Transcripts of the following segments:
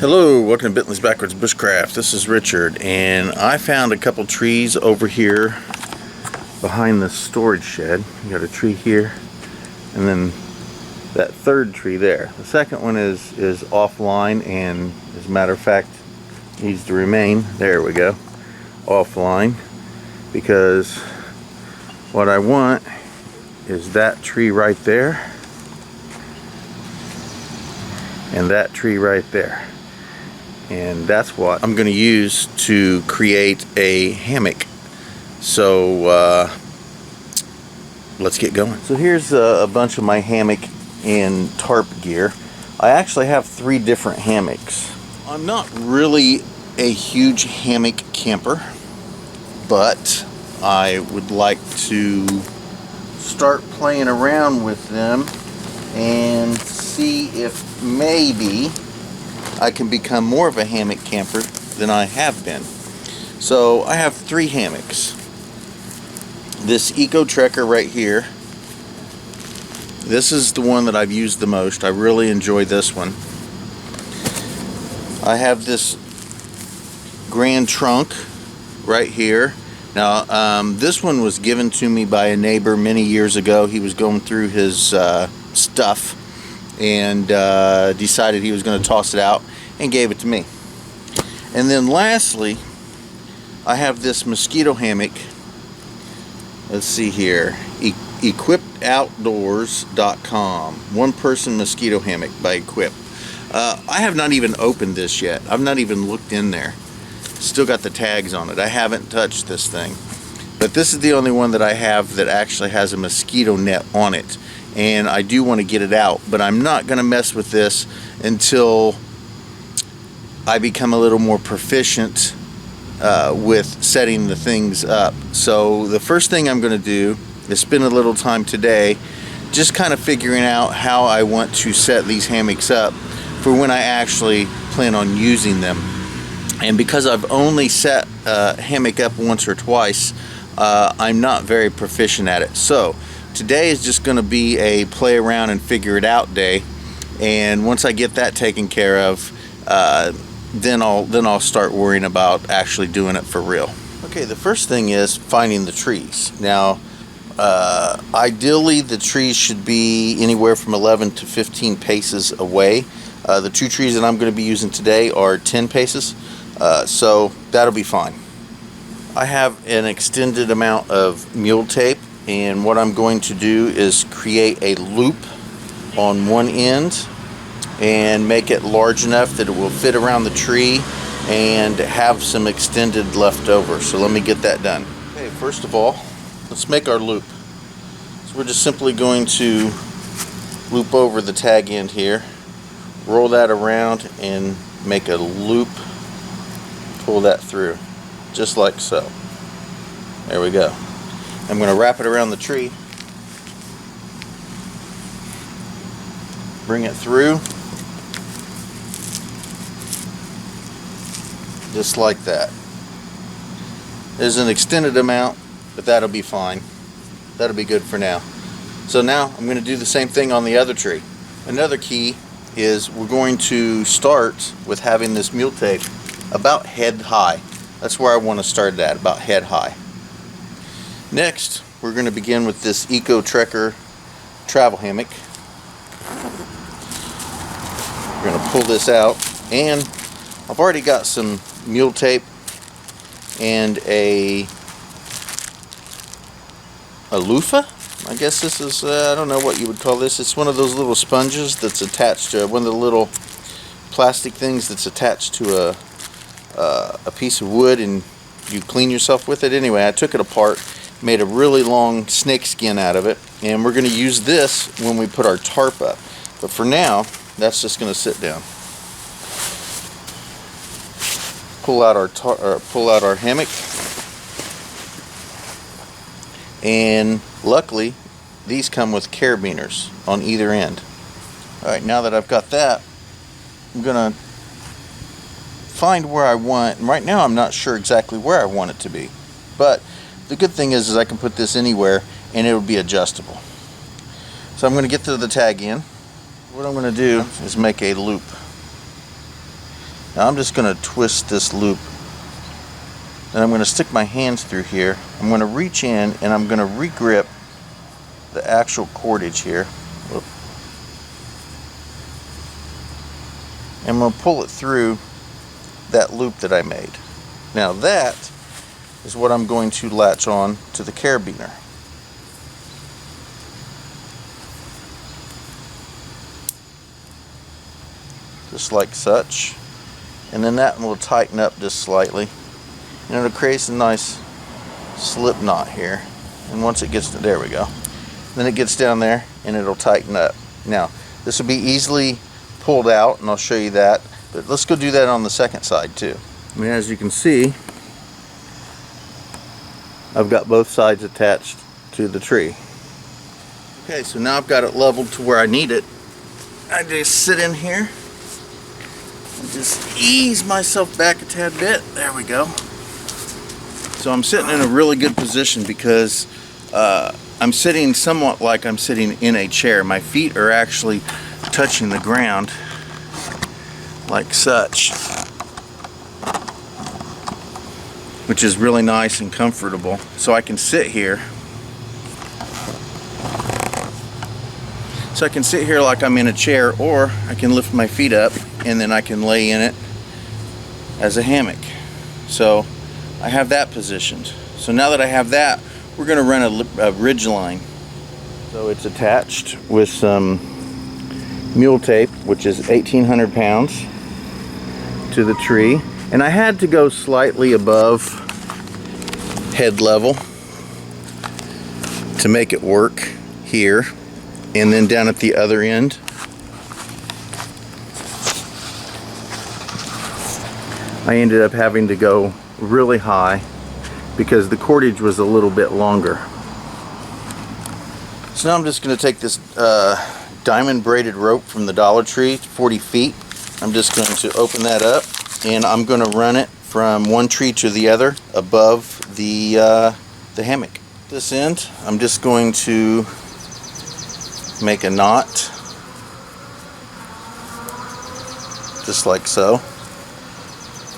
Hello, welcome to Bentley's Backwards Bushcraft. This is Richard, and I found a couple trees over here behind the storage shed. You got a tree here, and then that third tree there. The second one is offline, and as a matter of fact, needs to remain. There we go, offline, because what I want is that tree right there, and that tree right there. And that's what I'm going to use to create a hammock. So let's get going. So here's a bunch of my hammock and tarp gear. I actually have 3 different hammocks. I'm not really a huge hammock camper, but I would like to start playing around with them and see if maybe I can become more of a hammock camper than I have been. So I have 3 hammocks. This Eco Trekker right here. This is the one that I've used the most. I really enjoy this one. I have this Grand Trunk right here. Now this one was given to me by a neighbor many years ago. He was going through his stuff and decided he was going to toss it out and gave it to me. And then lastly, I have this mosquito hammock. Let's see here, equipoutdoors.com, 1-person mosquito hammock by Equip. I have not even opened this yet. I've not even looked in there. Still got the tags on it. I haven't touched this thing, but this is the only one that I have that actually has a mosquito net on it. And I do want to get it out, but I'm not going to mess with this until I become a little more proficient with setting the things up. So the first thing I'm going to do is spend a little time today just kind of figuring out how I want to set these hammocks up for when I actually plan on using them. And because I've only set a hammock up once or twice, I'm not very proficient at it. So today is just going to be a play around and figure it out day, and once I get that taken care of, then I'll start worrying about actually doing it for real. Okay, the first thing is finding the trees. Now, ideally the trees should be anywhere from 11 to 15 paces away. The 2 trees that I'm going to be using today are 10 paces, so that'll be fine. I have an extended amount of mule tape, and what I'm going to do is create a loop on one end and make it large enough that it will fit around the tree and have some extended left over. So let me get that done. Okay, first of all, let's make our loop. So we're just simply going to loop over the tag end here, roll that around and make a loop, pull that through, just like so. There we go. I'm going to wrap it around the tree, bring it through, just like that. There's an extended amount, but that'll be fine. That'll be good for now. So now I'm going to do the same thing on the other tree. Another key is we're going to start with having this mule tape about head high. That's where I want to start at, about head high. Next, we're going to begin with this Eco Trekker travel hammock. We're going to pull this out, and I've already got some mule tape and a loofah. I guess this is, I don't know what you would call this. It's one of those little sponges that's attached to one of the little plastic things that's attached to a piece of wood, and you clean yourself with it. Anyway, I took it apart, made a really long snake skin out of it, and we're going to use this when we put our tarp up. But for now, that's just going to sit down. Pull out our hammock, and luckily these come with carabiners on either end. Alright, now that I've got that, I'm going to find where I want, and right now I'm not sure exactly where I want it to be, but the good thing is I can put this anywhere and it will be adjustable. So I'm going to get to the tag end. What I'm going to do is make a loop. Now I'm just going to twist this loop, and I'm going to stick my hands through here. I'm going to reach in and I'm going to regrip the actual cordage here. Whoop. And I'm going to pull it through that loop that I made. Now that is what I'm going to latch on to the carabiner. Just like such. And then that one will tighten up just slightly. And it'll create a nice slip knot here. And once it gets to, there we go. Then it gets down there and it'll tighten up. Now, this will be easily pulled out, and I'll show you that. But let's go do that on the second side too. I mean, as you can see, I've got both sides attached to the tree. Okay, so now I've got it leveled to where I need it. I just sit in here and just ease myself back a tad bit. There we go. So I'm sitting in a really good position because I'm sitting somewhat like I'm sitting in a chair. My feet are actually touching the ground like such, which is really nice and comfortable. So I can sit here. So I can sit here like I'm in a chair, or I can lift my feet up and then I can lay in it as a hammock. So I have that positioned. So now that I have that, we're going to run a ridge line. So it's attached with some mule tape, which is 1,800 pounds, to the tree. And I had to go slightly above head level to make it work here. And then down at the other end, I ended up having to go really high because the cordage was a little bit longer. So now I'm just going to take this diamond braided rope from the Dollar Tree, 40 feet. I'm just going to open that up, and I'm going to run it from one tree to the other above the hammock. This end, I'm just going to make a knot, just like so.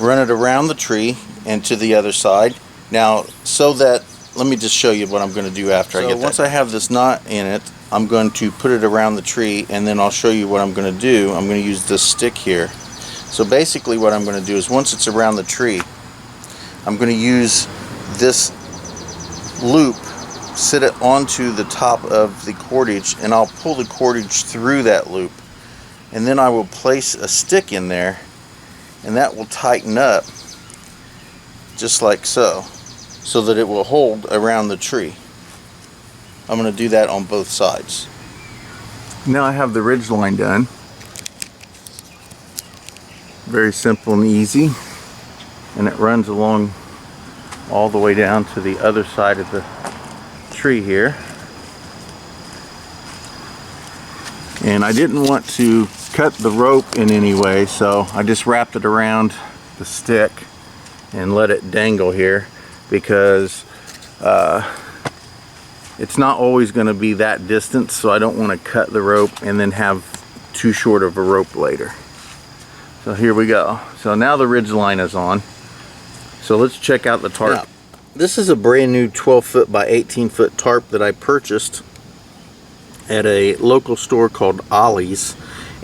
Run it around the tree and to the other side. Now, so that, let me just show you what I'm going to do after I get that. Once I have this knot in it, I'm going to put it around the tree, and then I'll show you what I'm going to do. I'm going to use this stick here. So basically what I'm going to do is, once it's around the tree, I'm going to use this loop, sit it onto the top of the cordage, and I'll pull the cordage through that loop, and then I will place a stick in there, and that will tighten up just like so, so that it will hold around the tree. I'm going to do that on both sides. Now I have the ridge line done. Very simple and easy, and it runs along all the way down to the other side of the tree here. And I didn't want to cut the rope in any way, so I just wrapped it around the stick and let it dangle here, because it's not always going to be that distance, so I don't want to cut the rope and then have too short of a rope later. So here we go. So now the ridge line is on. So let's check out the tarp. Now, this is a brand new 12 foot by 18 foot tarp that I purchased at a local store called Ollie's,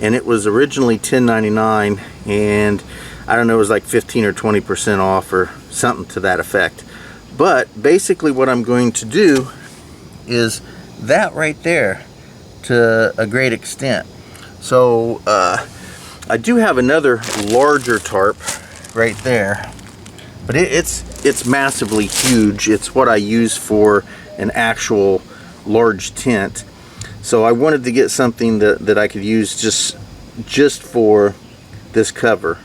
and it was originally $10.99, and I don't know, it was like 15 or 20% off or something to that effect. But basically what I'm going to do is that right there to a great extent. So I do have another larger tarp right there, but it's massively huge. It's what I use for an actual large tent. So I wanted to get something that I could use just for this cover.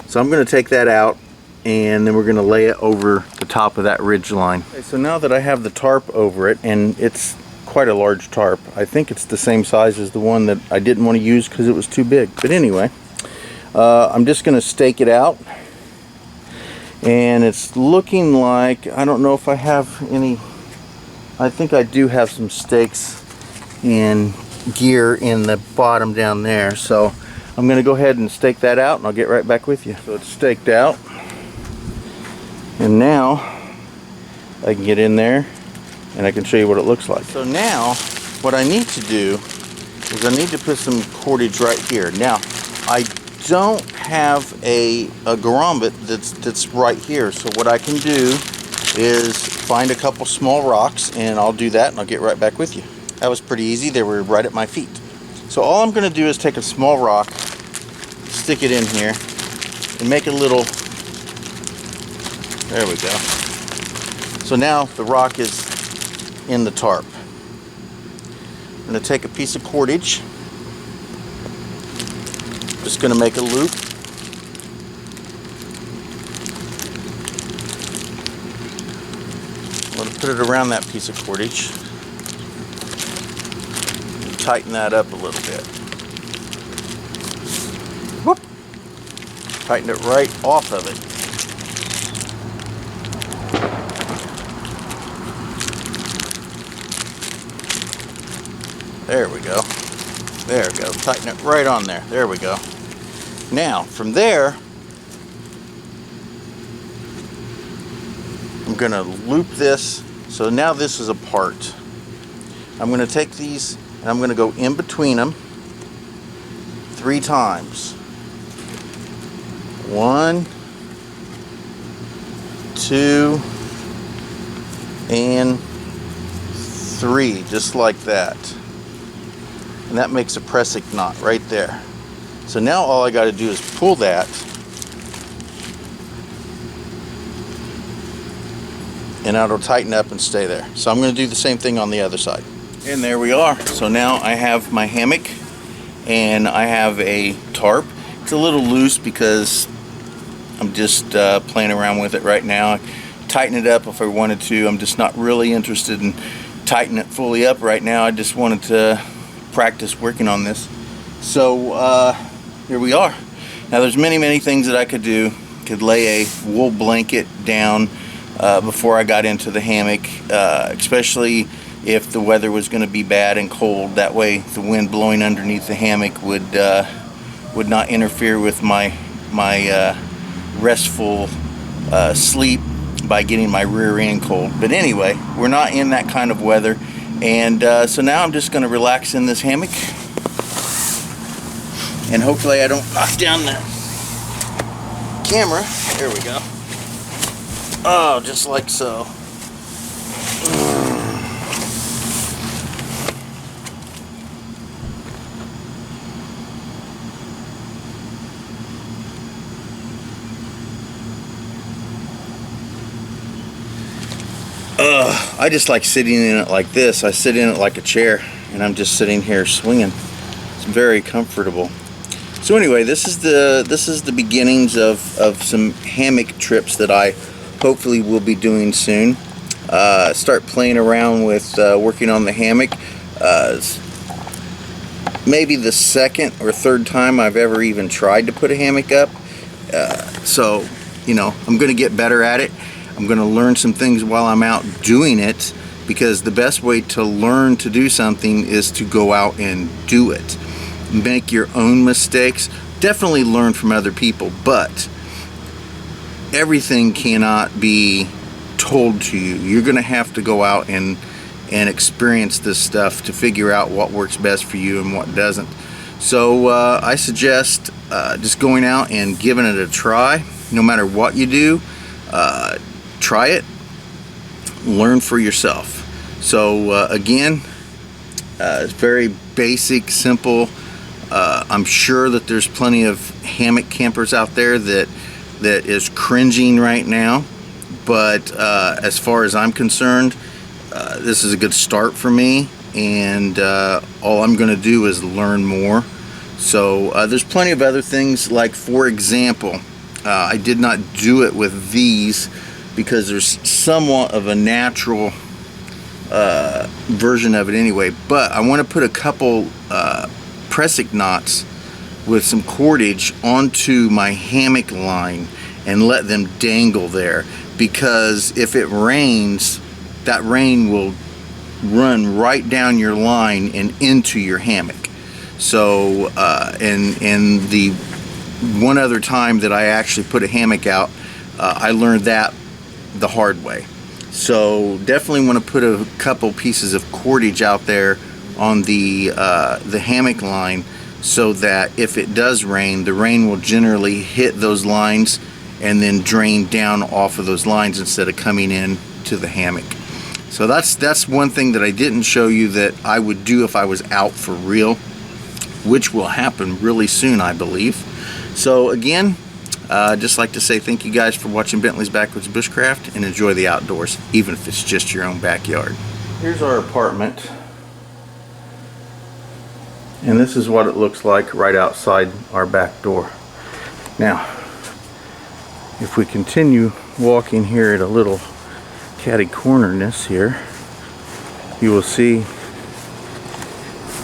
So I'm going to take that out, and then we're going to lay it over the top of that ridge line. Okay, so now that I have the tarp over it, and it's quite a large tarp. I think it's the same size as the one that I didn't want to use because it was too big. But anyway, I'm just going to stake it out. And it's looking like, I don't know if I have any, I think I do have some stakes and gear in the bottom down there. So I'm going to go ahead and stake that out, and I'll get right back with you. So it's staked out, and now I can get in there and I can show you what it looks like. So now what I need to do is I need to put some cordage right here. Now I don't have a grommet that's right here, so what I can do is find a couple small rocks, and I'll do that and I'll get right back with you. That was pretty easy. They were right at my feet. So all I'm going to do is take a small rock, stick it in here, and make a little, there we go. So now the rock is in the tarp. I'm going to take a piece of cordage, just going to make a loop. I'm going to put it around that piece of cordage. Tighten that up a little bit. Whoop. Tighten it right off of it. There we go. There we go. Tighten it right on there. There we go. Now, from there, I'm going to loop this. So now this is apart. I'm going to take these and I'm going to go in between them 3 times. 1, 2, and 3, just like that. And that makes a pressing knot right there. So now all I got to do is pull that, and that'll tighten up and stay there. So I'm going to do the same thing on the other side. And there we are. So now I have my hammock and I have a tarp. It's a little loose because I'm just playing around with it right now. I tighten it up if I wanted to. I'm just not really interested in tightening it fully up right now. I just wanted to practice working on this. So here we are. Now there's many things that I could do. Could lay a wool blanket down before I got into the hammock, especially if the weather was going to be bad and cold. That way the wind blowing underneath the hammock would not interfere with my restful sleep by getting my rear end cold. But anyway, we're not in that kind of weather, and so now I'm just going to relax in this hammock, and hopefully I don't knock down the camera. There we go. Oh, just like so. I just like sitting in it like this. I sit in it like a chair, and I'm just sitting here swinging. It's very comfortable. So anyway, this is the beginnings of some hammock trips that I hopefully will be doing soon. Start playing around with working on the hammock. Maybe the second or third time I've ever even tried to put a hammock up. So, you know, I'm going to get better at it. I'm going to learn some things while I'm out doing it, because the best way to learn to do something is to go out and do it. Make your own mistakes. Definitely learn from other people, but everything cannot be told to you. You're going to have to go out and experience this stuff to figure out what works best for you and what doesn't. So I suggest just going out and giving it a try. No matter what you do, try it, learn for yourself. So again, it's very basic, simple. I'm sure that there's plenty of hammock campers out there that is cringing right now, but as far as I'm concerned, this is a good start for me, and all I'm going to do is learn more. So there's plenty of other things, like for example, I did not do it with these because there's somewhat of a natural version of it anyway, but I want to put a couple pressing knots with some cordage onto my hammock line and let them dangle there, because if it rains, that rain will run right down your line and into your hammock. So and the one other time that I actually put a hammock out, I learned that the hard way. So definitely want to put a couple pieces of cordage out there on the hammock line, so that if it does rain, the rain will generally hit those lines and then drain down off of those lines instead of coming in to the hammock. So that's one thing that I didn't show you that I would do if I was out for real, which will happen really soon, I believe. So again, just like to say thank you guys for watching Bentley's Backwoods Bushcraft, and enjoy the outdoors, even if it's just your own backyard. Here's our apartment, and this is what it looks like right outside our back door. Now, if we continue walking here at a little catty cornerness here, you will see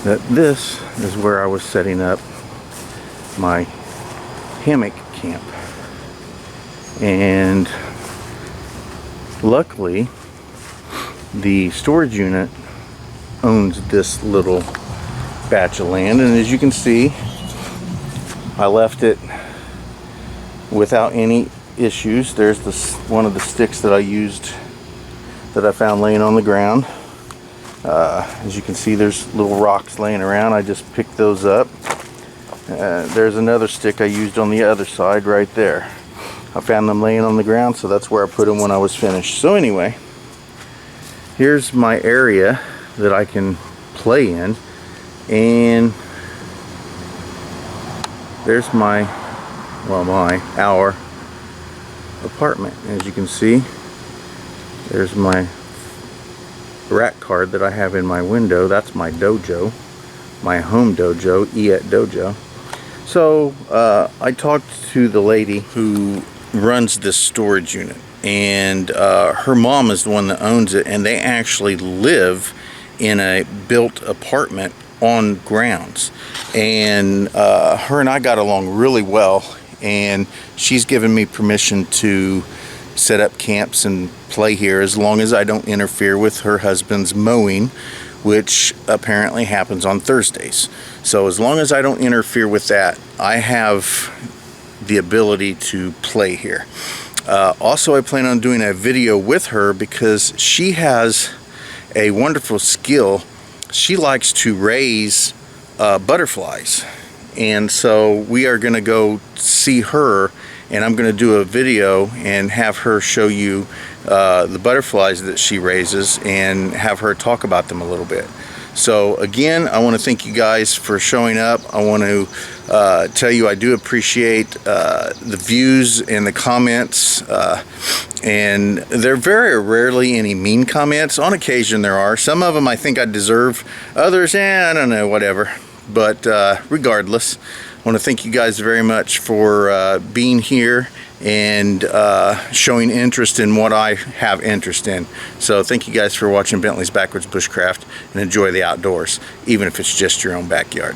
that this is where I was setting up my hammock camp. And luckily the storage unit owns this little patch of land, and as you can see, I left it without any issues. There's this one of the sticks that I used, that I found laying on the ground. As you can see, there's little rocks laying around. I just picked those up. There's another stick I used on the other side right there. I found them laying on the ground, so that's where I put them when I was finished. So anyway, here's my area that I can play in, and there's our apartment. As you can see, there's my rack card that I have in my window. That's my dojo, my home dojo, Dojo. So I talked to the lady who runs this storage unit, and her mom is the one that owns it, and they actually live in a built apartment on grounds, and her and I got along really well, and she's given me permission to set up camps and play here as long as I don't interfere with her husband's mowing, which apparently happens on Thursdays. So as long as I don't interfere with that, I have the ability to play here. Also, I plan on doing a video with her because she has a wonderful skill. She likes to raise butterflies, and so we are going to go see her, and I'm going to do a video and have her show you the butterflies that she raises and have her talk about them a little bit. So again, I want to thank you guys for showing up. I want to tell you I do appreciate the views and the comments, and they're very rarely any mean comments. On occasion there are. Some of them I think I deserve, others, I don't know, whatever. But regardless, I want to thank you guys very much for being here and showing interest in what I have interest in. So thank you guys for watching Bentley's Backwoods Bushcraft, and enjoy the outdoors, even if it's just your own backyard.